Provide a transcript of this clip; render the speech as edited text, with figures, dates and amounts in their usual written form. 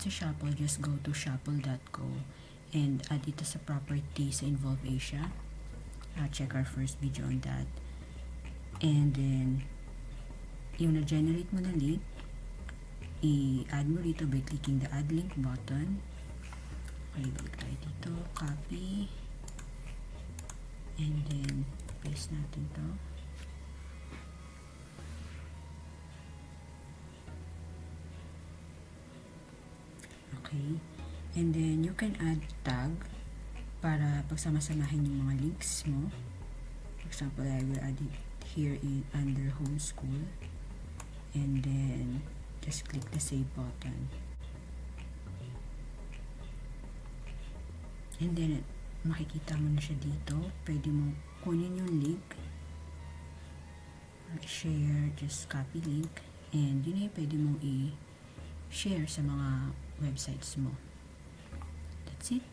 sa Shopple, just go to shopple.co and add ito sa property sa Involve Asia. Check our first video on that. And then, yung na-generate mo na link, i-add mo dito by clicking the add link button. Okay, balik tayo dito, copy, and then paste natin to. Okay, and then you can add tag para pagsama-samahin yung mga links mo. For example, I will add it here under homeschool, and then just click the save button. And then, makikita mo na siya dito. Pwede mo kunin yung link, share, just copy link, and yun ay pwede mong i-share sa mga websites mo. That's it.